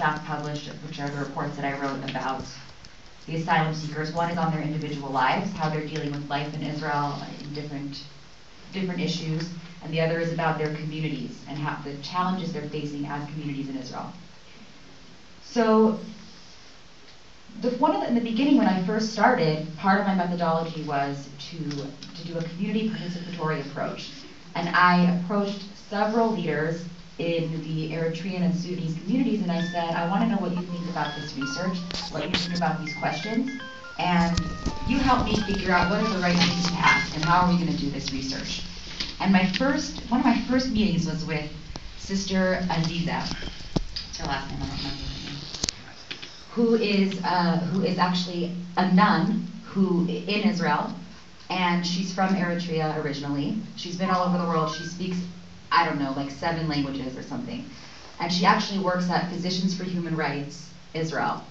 self-published, which are the reports that I wrote about the asylum seekers. One is on their individual lives, how they're dealing with life in Israel in different issues, and the other is about their communities and how the challenges they're facing as communities in Israel. So in the beginning when I first started, part of my methodology was to do a community participatory approach. And I approached several leaders in the Eritrean and Sudanese communities, and I said, I want to know what you think about this research, what you think about these questions, and you help me figure out what are the right things to ask and how are we going to do this research. And one of my first meetings was with Sister Aziza. What's her last name? I don't remember her name. Who is actually a nun in Israel, and she's from Eritrea originally. She's been all over the world. She speaks, I don't know, like 7 languages or something. And she actually works at Physicians for Human Rights, Israel.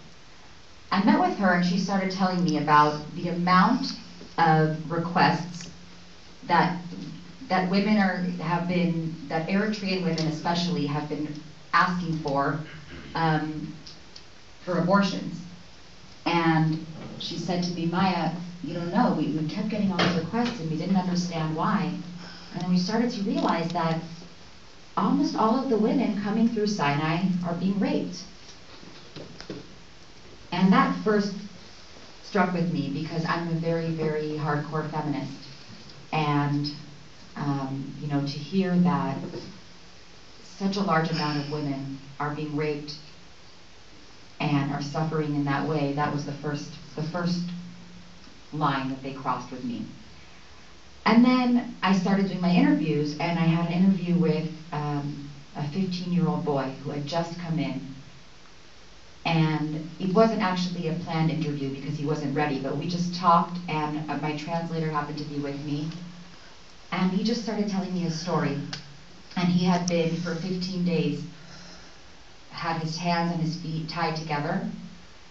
I met with her and she started telling me about the amount of requests that women that Eritrean women especially have been asking for abortions. And she said to me, Maya, you don't know, we kept getting all these requests and we didn't understand why. And we started to realize that almost all of the women coming through Sinai are being raped. And that first struck with me because I'm a very, very hardcore feminist. And, to hear that such a large amount of women are being raped and are suffering in that way, that was the first line that they crossed with me. And then I started doing my interviews, and I had an interview with a 15-year-old boy who had just come in. And it wasn't actually a planned interview because he wasn't ready, but we just talked, and my translator happened to be with me. And he just started telling me his story. And he had been, for 15 days, had his hands and his feet tied together,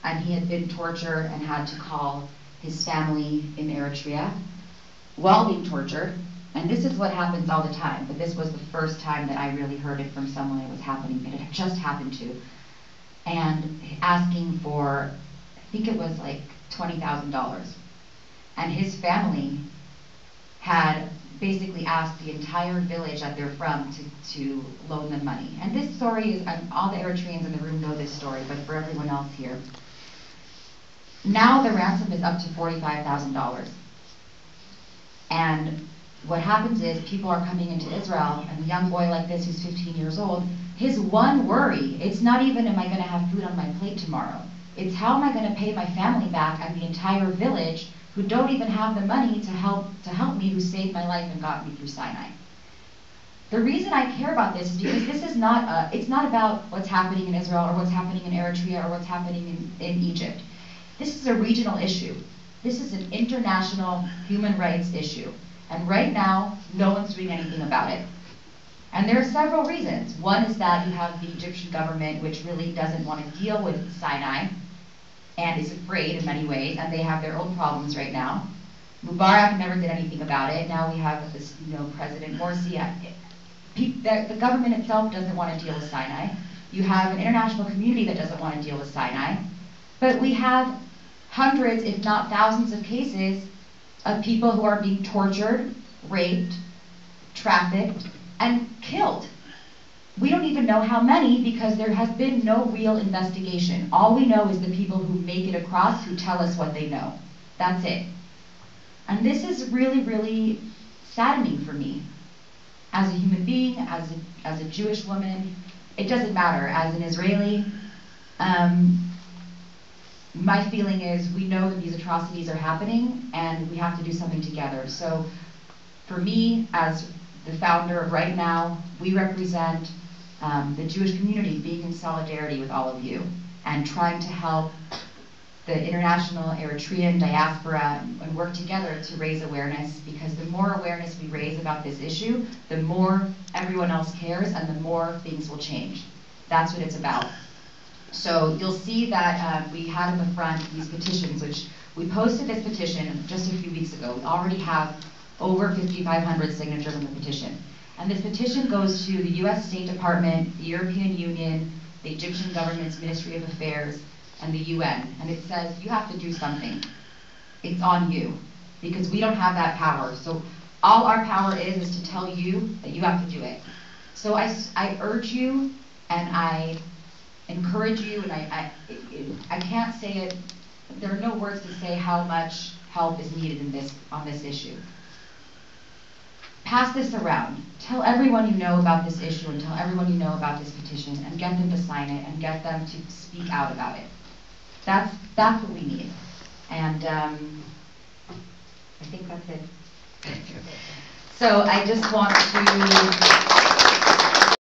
and he had been tortured and had to call his family in Eritrea while being tortured. And this is what happens all the time, but this was the first time that I really heard it from someone it was happening, that it had just happened to. And asking for, I think it was like $20,000. And his family had basically asked the entire village that they're from to loan them money. And this story is, all the Eritreans in the room know this story, but for everyone else here. Now the ransom is up to $45,000. And what happens is people are coming into Israel, and a young boy like this who's 15 years old, his one worry, it's not even am I going to have food on my plate tomorrow. It's how am I going to pay my family back and the entire village who don't even have the money to help me, who saved my life and got me through Sinai. The reason I care about this is because this is it's not about what's happening in Israel or what's happening in Eritrea or what's happening in Egypt. This is a regional issue. This is an international human rights issue. And right now, no one's doing anything about it. And there are several reasons. One is that you have the Egyptian government, which really doesn't want to deal with Sinai and is afraid in many ways, and they have their own problems right now. Mubarak never did anything about it. Now we have this, President Morsi. The government itself doesn't want to deal with Sinai. You have an international community that doesn't want to deal with Sinai. But we have hundreds, if not thousands, of cases of people who are being tortured, raped, trafficked, and killed. We don't even know how many because there has been no real investigation. All we know is the people who make it across who tell us what they know. That's it. And this is really, really saddening for me. As a human being, as a Jewish woman, it doesn't matter. As an Israeli, my feeling is we know that these atrocities are happening and we have to do something together. So for me, as the founder of Right Now, we represent the Jewish community being in solidarity with all of you and trying to help the international Eritrean diaspora and work together to raise awareness, because the more awareness we raise about this issue, the more everyone else cares and the more things will change. That's what it's about. So you'll see that we had in the front these petitions, which we posted this petition just a few weeks ago. We already have over 5,500 signatures on the petition. And this petition goes to the US State Department, the European Union, the Egyptian government's Ministry of Affairs, and the UN. And it says, you have to do something. It's on you. Because we don't have that power. So all our power is to tell you that you have to do it. So I urge you, and I encourage you, and I can't say it, there are no words to say how much help is needed on this issue. Pass this around. Tell everyone you know about this issue, and tell everyone you know about this petition, and get them to sign it, and get them to speak out about it. That's what we need. And I think that's it. So I just want to